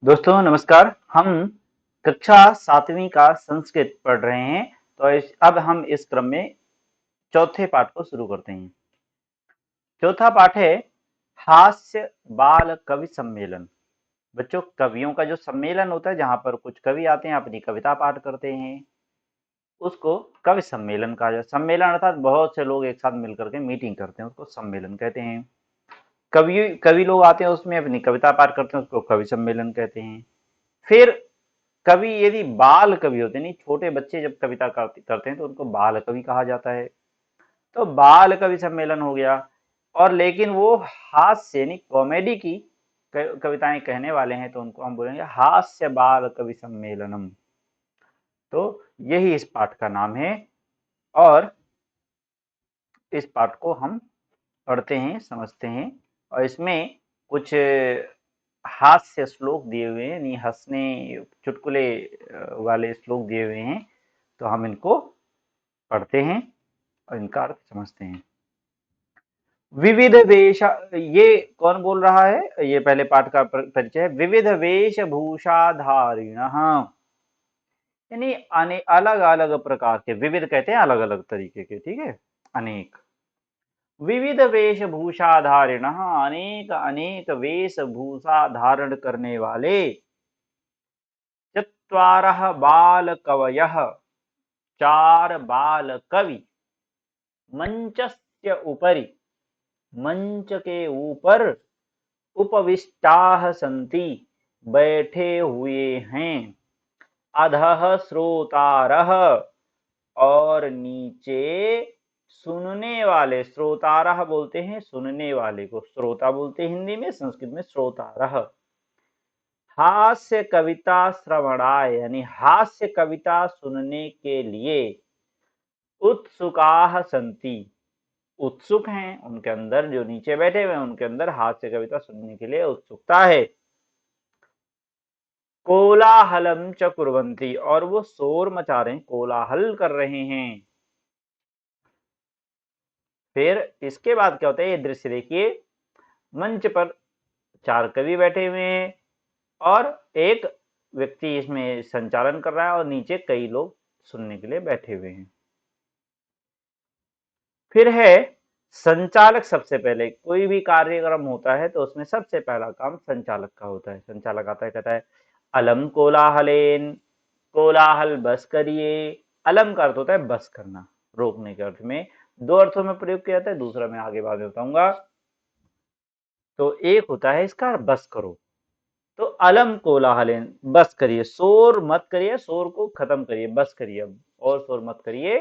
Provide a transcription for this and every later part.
दोस्तों नमस्कार। हम कक्षा 7वीं का संस्कृत पढ़ रहे हैं। तो अब हम इस क्रम में चौथे पाठ को शुरू करते हैं। चौथा पाठ है हास्य बाल कवि सम्मेलन। बच्चों, कवियों का जो सम्मेलन होता है जहां पर कुछ कवि आते हैं, अपनी कविता पाठ करते हैं, उसको कवि सम्मेलन कहा जाता है। सम्मेलन अर्थात बहुत से लोग एक साथ मिलकर के मीटिंग करते हैं, उसको सम्मेलन कहते हैं। कवि कवि लोग आते हैं, उसमें अपनी कविता पाठ करते हैं, उसको कवि सम्मेलन कहते हैं। फिर कवि यदि बाल कवि होते नहीं, छोटे बच्चे जब कविता करते हैं तो उनको बाल कवि कहा जाता है। तो बाल कवि सम्मेलन हो गया। और लेकिन वो हास्य यानी कॉमेडी की कविताएं कहने वाले हैं तो उनको हम बोलेंगे हास्य बाल कवि सम्मेलनम। तो यही इस पाठ का नाम है। और इस पाठ को हम पढ़ते हैं, समझते हैं। और इसमें कुछ हास्य श्लोक दिए हुए हैं, यानी हंसने चुटकुले वाले श्लोक दिए हुए हैं। तो हम इनको पढ़ते हैं और इनका अर्थ समझते हैं। विविध वेश, ये कौन बोल रहा है? ये पहले पाठ का परिचय है। विविध वेशभूषाधारिण, यानी अलग अलग प्रकार के, विविध कहते हैं अलग अलग तरीके के, ठीक है, अनेक। विविध वेशभूषाधारिण, अनेक अनेक वेशभूषा धारण करने वाले। चत्वारः बाल कवयः, चार बाल कवि। मंचस्य उपरि, मंच के ऊपर। उपविष्टाः सन्ति, बैठे हुए हैं। अधः श्रोतारः, और नीचे सुनने वाले। श्रोतारः बोलते हैं सुनने वाले को, श्रोता बोलते हैं हिंदी में, संस्कृत में श्रोतारः। हास्य कविता श्रवणाय, यानी हास्य कविता सुनने के लिए। उत्सुकाः सन्ति, उत्सुक हैं, उनके अंदर जो नीचे बैठे हुए हैं उनके अंदर हास्य कविता सुनने के लिए उत्सुकता है। कोलाहलम च कुर्वन्ति, और वो शोर मचा रहे हैं, कोलाहल कर रहे हैं। फिर इसके बाद क्या होता है, ये दृश्य देखिए। मंच पर चार कवि बैठे हुए हैं और एक व्यक्ति इसमें संचालन कर रहा है, और नीचे कई लोग सुनने के लिए बैठे हुए हैं। फिर है संचालक। सबसे पहले कोई भी कार्यक्रम होता है तो उसमें सबसे पहला काम संचालक का होता है। संचालक आता है, कहता है अलम कोलाहलेन, कोलाहल बस करिए। अलम का अर्थ होता है बस करना, रोकने के अर्थ में। दो अर्थों में प्रयोग किया जाता है, दूसरा मैं आगे बाद में बताऊंगा। तो एक होता है इसका बस करो, तो अलम कोलाहलेन, बस करिए, शोर मत करिए, शोर को खत्म करिए, बस करिए अब, और शोर मत करिए।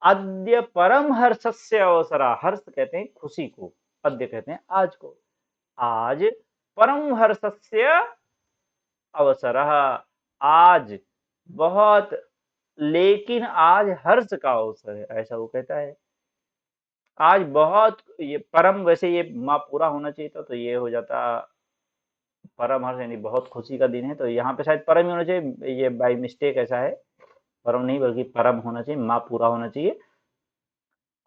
अद्य परम हर्षस्य अवसरा, हर्ष कहते हैं खुशी को, अद्य कहते हैं आज को। आज परम हर्षस्य अवसर, आज बहुत, लेकिन आज हर्ष का अवसर है, ऐसा वो कहता है। आज बहुत, ये परम, वैसे ये माँ पूरा होना चाहिए था तो ये हो जाता परम हर्ष, यानी बहुत खुशी का दिन है, तो यहाँ पे शायद परम ही होना चाहिए, ये बाई मिस्टेक ऐसा है। परम नहीं बल्कि परम होना चाहिए, माँ पूरा होना चाहिए।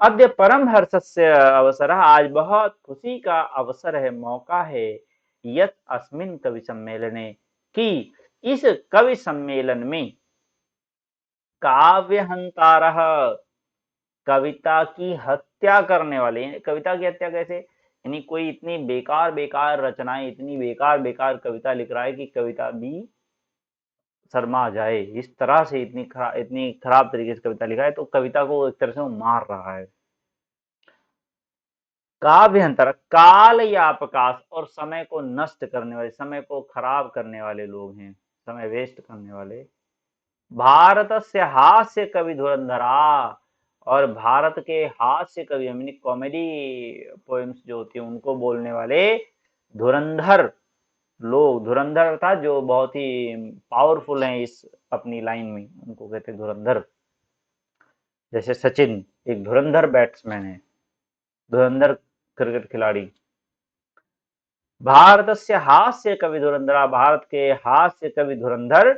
अद्य परम हर्षस्य अवसर, आज बहुत खुशी का अवसर है, मौका है। यत् अस्मिन् कवि सम्मेलने, कि इस कवि सम्मेलन में। काव्य हंतारः, कविता की हत्या करने वाले। कविता की हत्या कैसे, यानी कोई इतनी बेकार बेकार रचनाएं, इतनी बेकार बेकार कविता लिख रहा है कि कविता भी शर्मा जाए, इस तरह से इतनी खराब तरीके से कविता लिखा है, तो कविता को एक तरह से वो मार रहा है। काव्यंतर, काल या अपकाश, और समय को नष्ट करने वाले, समय को खराब करने वाले लोग हैं, समय वेस्ट करने वाले। भारत से हास्य कवि धुरंधरा, और भारत के हास्य कवि यानी कॉमेडी पोएम्स जो होती है उनको बोलने वाले धुरंधर लोग। धुरंधर अर्थात जो बहुत ही पावरफुल हैं इस अपनी लाइन में, उनको कहते हैं धुरंधर। जैसे सचिन एक धुरंधर बैट्समैन है, धुरंधर क्रिकेट खिलाड़ी। भारत से हास्य कवि धुरंधरा, भारत के हास्य कवि धुरंधर।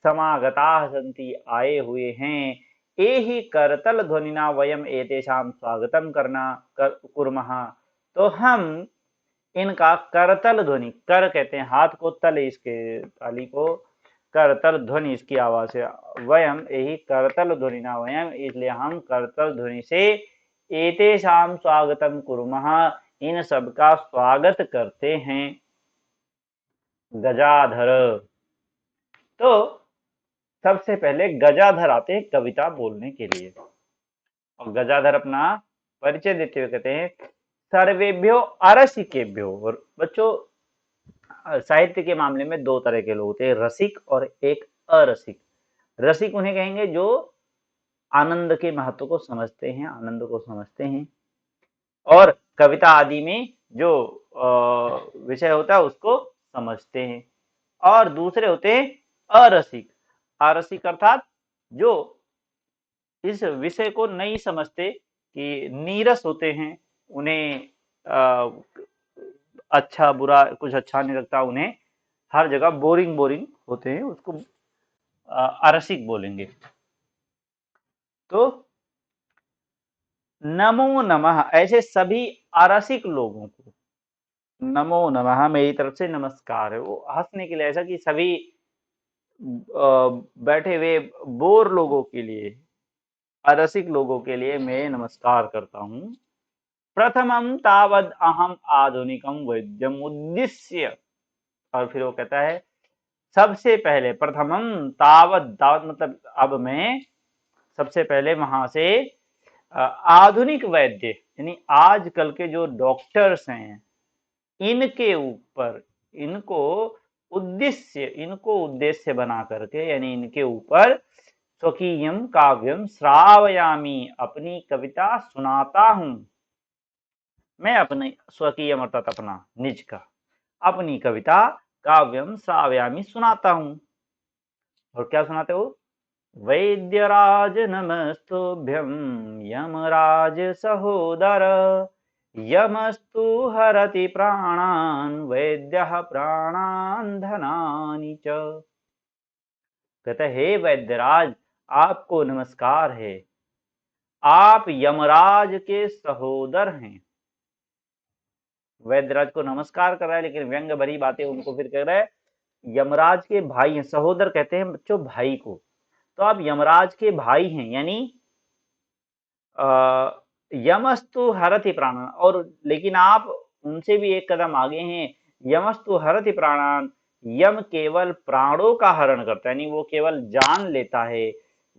समागता सन्ति, आए हुए हैं। एहि करतल ध्वनिना वयम एतेषां स्वागतम करना कुर्मः, तो हम इनका करतल ध्वनि, कर कहते हैं हाथ को, तल इसके ताली को, करतल ध्वनि इसकी आवाज है। वयम यही करतल ध्वनि ना वयम, इसलिए हम करतल ध्वनि से एतेषां स्वागतम कुर्मः, इन सबका स्वागत करते हैं। गजाधर, तो सबसे पहले गजाधर आते हैं कविता बोलने के लिए, और गजाधर अपना परिचय देते हुए कहते हैं सर्वेभ्यो अरसिकेभ्यो। और बच्चों साहित्य के मामले में दो तरह के लोग होते हैं, रसिक और एक अरसिक। रसिक उन्हें कहेंगे जो आनंद के महत्व को समझते हैं, आनंद को समझते हैं, और कविता आदि में जो विषय होता है उसको समझते हैं। और दूसरे होते हैं अरसिक। अरसिक अर्थात जो इस विषय को नहीं समझते, कि नीरस होते हैं, उन्हें अच्छा बुरा कुछ अच्छा नहीं लगता, उन्हें हर जगह बोरिंग बोरिंग होते हैं, उसको अरसिक बोलेंगे। तो नमो नमः, ऐसे सभी अरसिक लोगों को नमो नमः, मेरी तरफ से नमस्कार है। वो हंसने के लिए, ऐसा कि सभी बैठे हुए बोर लोगों के लिए, अरसिक लोगों के लिए मैं नमस्कार करता हूँ। प्रथमं तावद अहम आधुनिकम वैद्यम उद्देश्य, और फिर वो कहता है सबसे पहले, प्रथमम तावद, तावद मतलब अब मैं, सबसे पहले वहां से आधुनिक वैद्य यानी आजकल के जो डॉक्टर्स हैं, इनके ऊपर, इनको उद्देश्य बना करके, यानी इनके ऊपर स्वकीयम काव्यम श्रावयामी, अपनी कविता सुनाता हूं मैं। अपने स्वकीयम अर्थात अपना, निज का, अपनी कविता काव्यम श्रावयामी सुनाता हूं। और क्या सुनाते हो? वैद्यराज नमस्तुभ्यं यमराज सहोदर, यमस्तु हरति प्राणान् वैद्यः प्राणान् धनानि च। कहते हे वैद्यराज, आपको नमस्कार है, आप यमराज के सहोदर हैं। वैद्यराज को नमस्कार कर रहा है, लेकिन व्यंग भरी बातें उनको फिर कह रहा है, यमराज के भाई हैं। सहोदर कहते हैं बच्चों भाई को, तो आप यमराज के भाई हैं, यानी यमस्तु हरति प्राणान, और लेकिन आप उनसे भी एक कदम आगे हैं। यमस्तु हरति प्राणान, यम केवल प्राणों का हरण करता है, यानी वो केवल जान लेता है।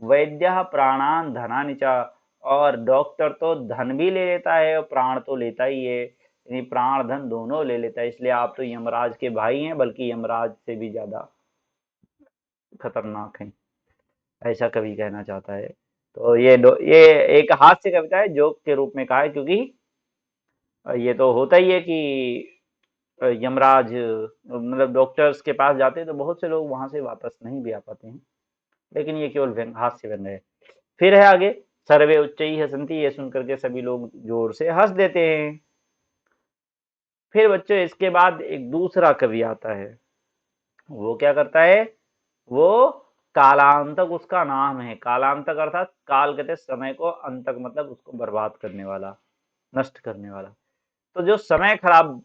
वैद्य प्राणान धनानि च, और डॉक्टर तो धन भी ले लेता है और प्राण तो लेता ही है, यानी प्राण धन दोनों ले लेता है। इसलिए आप तो यमराज के भाई हैं, बल्कि यमराज से भी ज्यादा खतरनाक हैं, ऐसा कवि कहना चाहता है। तो ये एक हास्य कविता है, जोक के रूप में कहा है, क्योंकि ये तो होता ही है कि यमराज मतलब डॉक्टर्स के पास जाते हैं तो बहुत से लोग वहां से वापस नहीं भी आ पाते हैं, लेकिन ये केवल हास्य व्यंग है। फिर है आगे, सर्वे उच्चैः हसन्ति, ये सुनकर के सभी लोग जोर से हंस देते हैं। फिर बच्चों इसके बाद एक दूसरा कवि आता है, वो क्या करता है? वो कालांतक उसका नाम है। कालांतक अर्थात काल कहते समय को, अंतक मतलब उसको बर्बाद करने वाला, नष्ट करने वाला। तो जो समय खराब,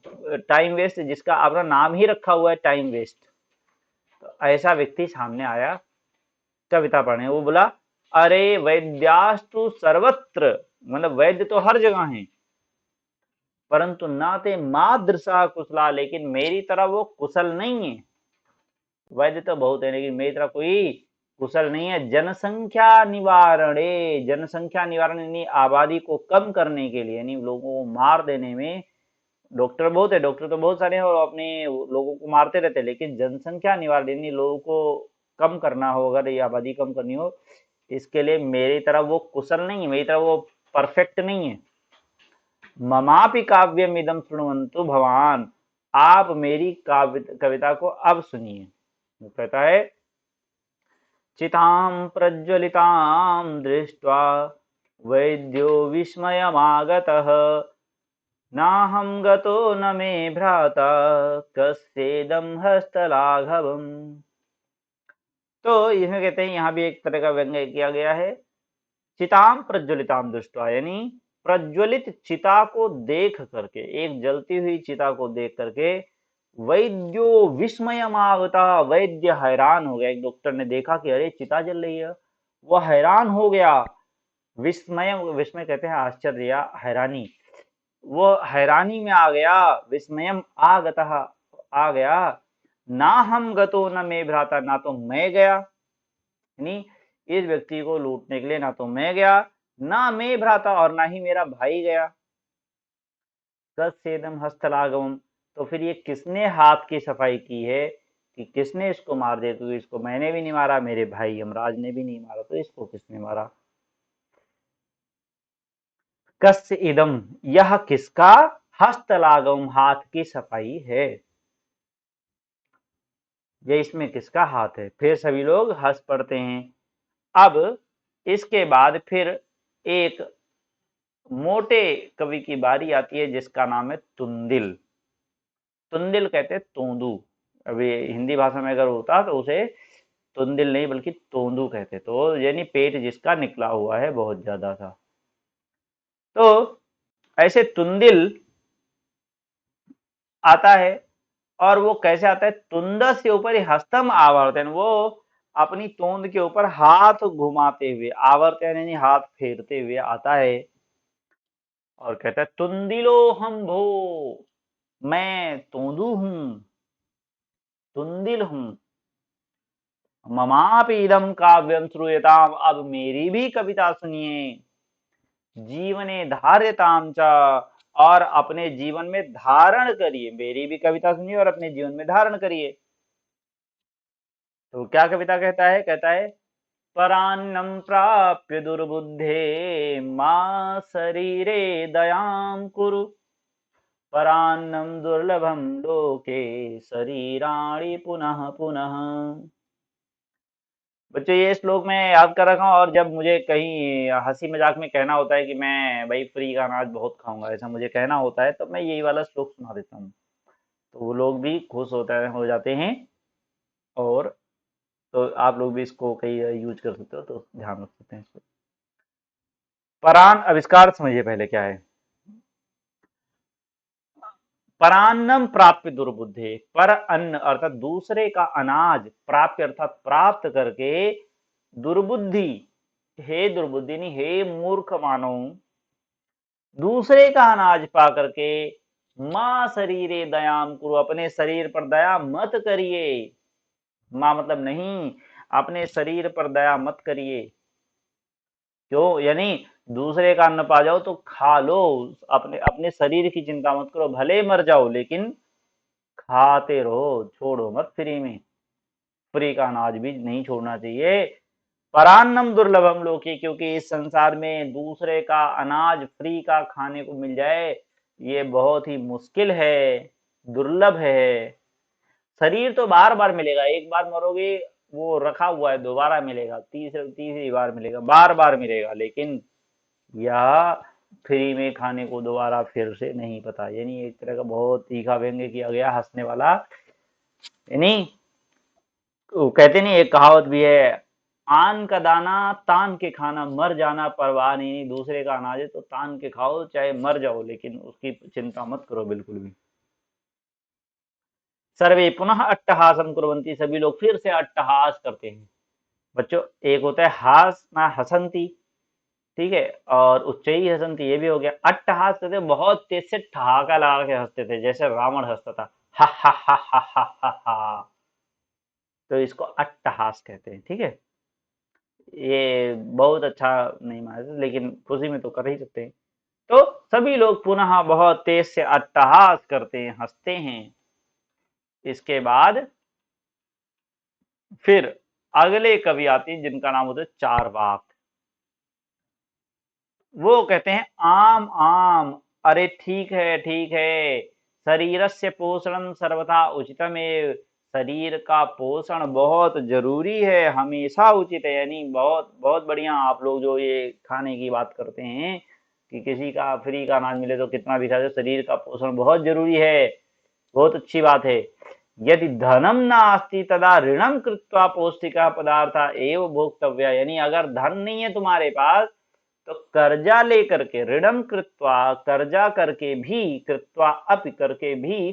टाइम वेस्ट, जिसका अपना नाम ही रखा हुआ है टाइम वेस्ट, तो ऐसा व्यक्ति सामने आया कविता पढ़ने। वो बोला, अरे वैद्यास्तु सर्वत्र, मतलब वैद्य तो हर जगह है, परंतु नाते मादृशा कुशला, लेकिन मेरी तरह वो कुशल नहीं है। वैद्य तो बहुत है, लेकिन मेरी तरह कोई कुशल नहीं है। जनसंख्या निवारणे, जनसंख्या निवारण यानी आबादी को कम करने के लिए, यानी लोगों को मार देने में। डॉक्टर बहुत है, डॉक्टर तो बहुत सारे हैं और अपने लोगों को मारते रहते हैं, लेकिन जनसंख्या निवारण यानी लोगों को कम करना हो, अगर ये आबादी कम करनी हो, इसके लिए मेरी तरह वो कुशल नहीं है, मेरी तरह वो परफेक्ट नहीं है। ममापि काव्यम इदम शृण्वन्तु भवान, आप मेरी कविता को अब सुनिए। वो कहता है, चितां प्रज्वलितां दृष्ट्वा वैद्यो विस्मयमागतः, नाहं गतो न मे भ्राता कस्येदं हस्तलाघवम्। तो इसमें कहते हैं, यहाँ भी एक तरह का व्यंग्य किया गया है। चितां प्रज्वलितां दृष्ट्वा, यानी प्रज्वलित चिता को देख करके, एक जलती हुई चिता को देख करके वैद्यो विस्मयमागता, वैद्य हैरान हो गया। एक डॉक्टर ने देखा कि अरे चिता जल रही है, वह हैरान हो गया। विस्मय, विस्मय कहते हैं आश्चर्य या हैरानी, वो हैरानी में आ गया। विस्मयम आगतः, आ गया। ना हम गतो न मे भ्राता, ना तो मैं गया, यानी इस व्यक्ति को लूटने के लिए ना तो मैं गया, ना मैं भ्राता, और ना ही मेरा भाई गया। तत्सेदम हस्तलागम, तो फिर ये किसने हाथ की सफाई की है कि किसने इसको मार दिया? क्योंकि इसको मैंने भी नहीं मारा, मेरे भाई यमराज ने भी नहीं मारा, तो इसको किसने मारा? कस्य इदम, यह किसका हस्तलागम, हाथ की सफाई है, ये इसमें किसका हाथ है? फिर सभी लोग हंस पड़ते हैं। अब इसके बाद फिर एक मोटे कवि की बारी आती है जिसका नाम है तुंदिल। तुंदिल कहते हैं तोंदू। अभी हिंदी भाषा में अगर होता तो उसे तुंदिल नहीं बल्कि तोंदू कहते, तो यानी पेट जिसका निकला हुआ है बहुत ज्यादा था। तो ऐसे तुंदिल आता है, और वो कैसे आता है? तुंदस के ऊपर ही हस्तम आवर्तन, वो अपनी तोंद के ऊपर हाथ घुमाते हुए, आवर्तन यानी हाथ फेरते हुए आता है और कहता है तुंदिलो हम भो, मैं तोंदू हूं, तुंदिल हूं। ममापि इदम काव्यम श्रूयताम, अब मेरी भी कविता सुनिए। जीवने धार्यताम च, और अपने जीवन में धारण करिए। मेरी भी कविता सुनिए और अपने जीवन में धारण करिए। तो क्या कविता कहता है? कहता है परान्नम प्राप्य दुर्बुद्धे मां शरीरे दयाम कुरु, परान्नम दुर्लभम लोके शरीराणि पुनः पुनः। बच्चों ये श्लोक मैं याद कर रखा हूँ, और जब मुझे कहीं हंसी मजाक में कहना होता है कि मैं भाई फ्री का अनाज बहुत खाऊंगा, ऐसा मुझे कहना होता है, तो मैं यही वाला श्लोक सुना देता हूँ, तो वो लोग भी खुश हो जाते हैं। और तो आप लोग भी इसको कहीं यूज कर सकते हो, तो ध्यान रख सकते हैं इसको। परान आविष्कार समझिए पहले क्या है। परान्नम प्राप्य दुर्बुद्धे, पर अन्न अर्थात दूसरे का अनाज, प्राप्य अर्थात प्राप्त करके, दुर्बुद्धि, हे दुर्बुद्धि नहीं, हे मूर्ख मानो, दूसरे का अनाज पा करके, माँ शरीरे दयाम कुरु, अपने शरीर पर दया मत करिए। माँ मतलब नहीं, अपने शरीर पर दया मत करिए। क्यों? यानी दूसरे का अन्न पा जाओ तो खा लो, अपने अपने शरीर की चिंता मत करो, भले मर जाओ लेकिन खाते रहो, छोड़ो मत फ्री में। फ्री का अनाज भी नहीं छोड़ना चाहिए। परान्नम दुर्लभम लोके, क्योंकि इस संसार में दूसरे का अनाज फ्री का खाने को मिल जाए ये बहुत ही मुश्किल है, दुर्लभ है। शरीर तो बार बार मिलेगा, एक बार मरोगे वो रखा हुआ है, दोबारा मिलेगा, तीसरी बार मिलेगा, बार बार मिलेगा, लेकिन यह फ्री में खाने को दोबारा फिर से नहीं पता। यानी एक तरह का बहुत तीखा व्यंग्य किया गया, हंसने वाला। यानी वो कहते नहीं, एक कहावत भी है, आन का दाना तान के खाना, मर जाना परवाह नहीं। दूसरे का अनाज है तो तान के खाओ, चाहे मर जाओ, लेकिन उसकी चिंता मत करो बिल्कुल भी। सर्वे पुनः अट्टहासम कुर्वन्ति, सभी लोग फिर से अट्टहास करते हैं। बच्चों एक होता है हास ना हसंती, ठीक है, और उच्चई हसंती, ये भी हो गया। अट्टहास करते हैं, बहुत तेज से ठहाका लगा के हंसते थे, जैसे रावण हंसता था, हा हा हा हा हा हा हा, तो इसको अट्टहास कहते हैं। ठीक है, ये बहुत अच्छा नहीं माना जाता, लेकिन खुशी में तो कर ही सकते हैं। तो सभी लोग पुनः बहुत तेज से अट्टहास करते हैं, हंसते हैं। इसके बाद फिर अगले कवि आते हैं जिनका नाम होता है चारवाक। वो कहते हैं आम आम, अरे ठीक है ठीक है, शरीरस्य पोषणम सर्वथा उचितमेव, शरीर का पोषण बहुत जरूरी है, हमेशा उचित है। यानी बहुत बहुत बढ़िया। आप लोग जो ये खाने की बात करते हैं कि किसी का फ्री का अनाज मिले तो कितना भी खा दो, शरीर का पोषण बहुत जरूरी है, बहुत अच्छी बात है। यदि धनम नास्ति तदा ऋणम कृत्वा पौष्टिका पदार्थ एव भोक्तव्य, यानी अगर धन नहीं है तुम्हारे पास तो कर्जा लेकर के, ऋणम कृत्वा, कर्जा करके भी, कृत्वा अपि, करके भी,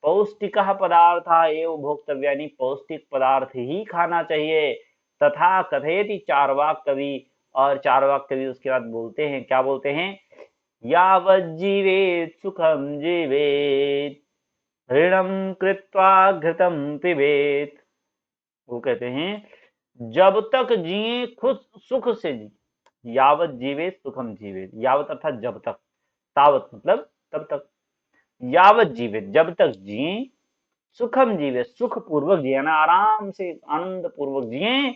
पौष्टिक पदार्थ एवं भोक्तव्य, यानी पौष्टिक पदार्थ ही खाना चाहिए। तथा कथयति चार्वाक कवि, और चार्वाक कवि उसके बाद बोलते हैं, क्या बोलते हैं, यावज् जीवेत् सुखम जीवेत्, ऋणम कृत्वा घृतम पिबेत। वो कहते हैं जब तक जिए खुद सुख से जी, यावत जीवे सुखम जीवे, यावत अर्थात जब तक, तावत मतलब तब तक, यावत जीवे जब तक जिए, सुखम जीवे सुख पूर्वक जिए, ना आराम से आनंद पूर्वक जिए,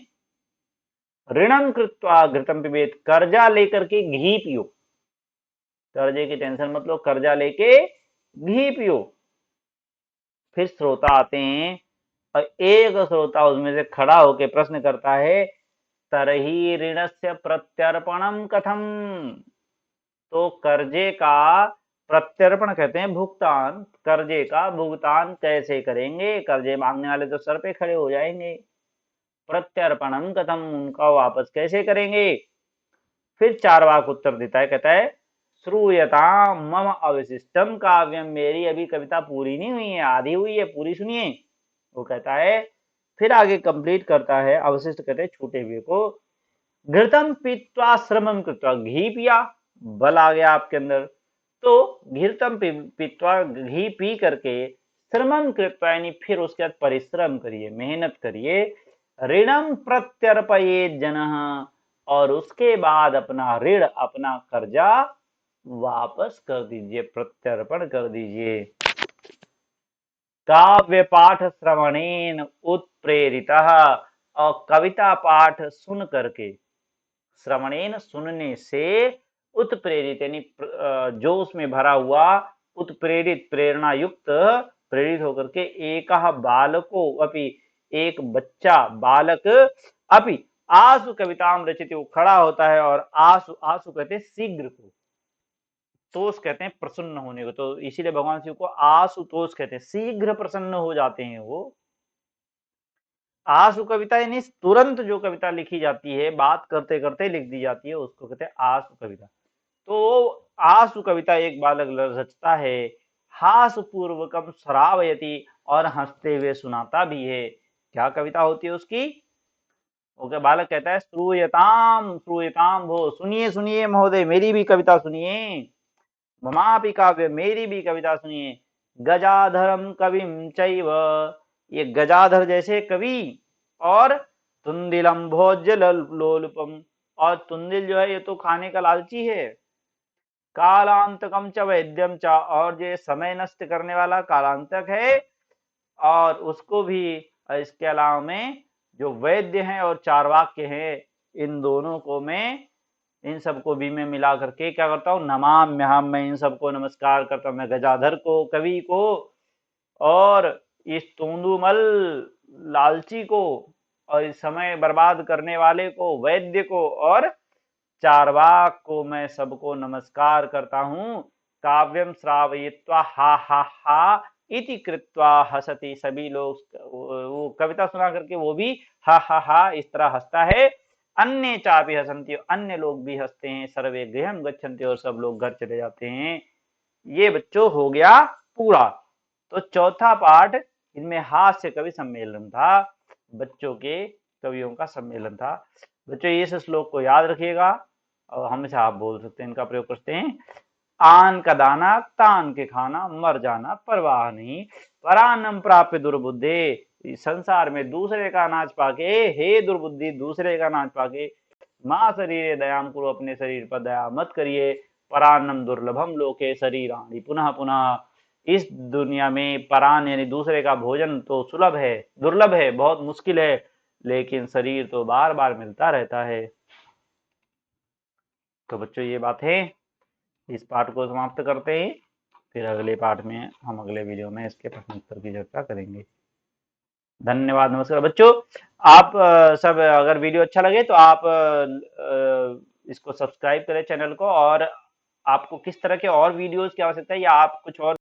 ऋणम कृत्वा घृतम पिबेत, कर्जा लेकर के घी पियो, कर्जे की टेंशन मत लो, कर्जा लेके घी पियो। फिर श्रोता आते हैं और एक श्रोता उसमें से खड़ा होकर प्रश्न करता है, तरही ऋणस्य प्रत्यर्पणम कथम, तो कर्जे का प्रत्यर्पण कहते हैं भुगतान, कर्जे का भुगतान कैसे करेंगे, कर्जे मांगने वाले तो सर पे खड़े हो जाएंगे, प्रत्यर्पणम कथम, उनका वापस कैसे करेंगे। फिर चार्वाक उत्तर देता है, कहता है श्रूयताम मम अवशिष्टम काव्यम, मेरी अभी कविता पूरी नहीं हुई है, आधी हुई है, पूरी सुनिए। वो कहता है, फिर आगे कंप्लीट करता है, अवशिष्ट कहते हैं छूटे हुए को, घृतम पीत्वा श्रमम कृत्वा, घी पिया, बल आ गया आपके अंदर, तो घृतम पीत्वा, घी पी करके, श्रमम कृत्वा, यानी फिर उसके बाद परिश्रम करिए, मेहनत करिए, ऋणम प्रत्यर्पयेत जनः, और उसके बाद अपना ऋण, अपना कर्जा वापस कर दीजिए, प्रत्यर्पण कर दीजिए। काव्य पाठ श्रवणेन उत्प्रेरितः, और कविता पाठ सुन करके, श्रवणेन सुनने से, उत्प्रेरित यानी जोश में भरा हुआ, उत्प्रेरित प्रेरणा युक्त, प्रेरित होकर के, एक बालको अपि, एक बच्चा बालक, अपि आसु कविताम रचित, वो खड़ा होता है और आसु, आसु कहते हैं शीघ्र को, तोष कहते हैं प्रसन्न होने को, तो इसीलिए भगवान शिव को आशुतोष कहते हैं, शीघ्र प्रसन्न हो जाते हैं वो। आशु कविता यानी तुरंत जो कविता लिखी जाती है, बात करते करते लिख दी जाती है, उसको कहते हैं आशु कविता। तो आशु कविता एक बालक रचता है, हास्य पूर्वकम श्रावयति, और हंसते हुए सुनाता भी है। क्या कविता होती है उसकी, ओके, बालक कहता है श्रूयताम श्रूयताम भो, सुनिए सुनिए महोदय, मेरी भी कविता सुनिए, ममापि काव्य, मेरी भी कविता सुनिए, गजाधरम कविम चैव, ये गजाधर जैसे कवि, और तुंदिलम भोज्य लोलुपम, और तुंदिल जो है ये तो खाने का लालची है, कालांतकम च वैद्यम च, और ये समय नष्ट करने वाला कालांतक है, और उसको भी, इसके अलावा में जो वैद्य हैं और चार्वाक्य हैं, इन दोनों को मैं, इन सबको भी मैं मिला करके क्या करता हूँ, नमाम्यहम, मैं इन सबको नमस्कार करता हूँ, मैं गजाधर को, कवि को, और इस तोंदुमल लालची को, और इस समय बर्बाद करने वाले को, वैद्य को, और चार्वाक को, मैं सबको नमस्कार करता हूँ। काव्यम श्रावयित्वा हा हा हा इति कृत्वा हसति, सभी लोग वो कविता सुना करके वो भी हा हा हा इस तरह हंसता है। अन्य चापि हसन्ति, अन्य लोग भी हंसते हैं, सर्वे गृहम गच्छन्ति, और सब लोग घर चले जाते हैं। ये बच्चों हो गया पूरा। तो चौथा पाठ, इनमें हास्य कवि सम्मेलन था, बच्चों के कवियों का सम्मेलन था। बच्चों इस श्लोक को याद रखिएगा, और हमेशा आप बोल सकते हैं, इनका प्रयोग करते हैं, आन का दाना तान के खाना, मर जाना परवाह नहीं, परान्नम प्राप्य दुर्बुद्धे, संसार में दूसरे का अनाज पाके, हे दुर्बुद्धि दूसरे का अनाज पाके, माँ शरीर दयाम करो, अपने शरीर पर दया मत करिए, परान्नम दुर्लभम लोके शरीराणि पुनः पुनः, इस दुनिया में परान यानी दूसरे का भोजन तो सुलभ है, दुर्लभ है, बहुत मुश्किल है, लेकिन शरीर तो बार बार मिलता रहता है। तो बच्चों ये बात है, इस पाठ को समाप्त करते हैं, फिर अगले पाठ में हम अगले वीडियो में इसके प्रश्न उत्तर की चर्चा करेंगे। धन्यवाद, नमस्कार बच्चों। आप सब अगर वीडियो अच्छा लगे तो आप इसको सब्सक्राइब करें चैनल को, और आपको किस तरह के और वीडियोस की आवश्यकता है, या आप कुछ और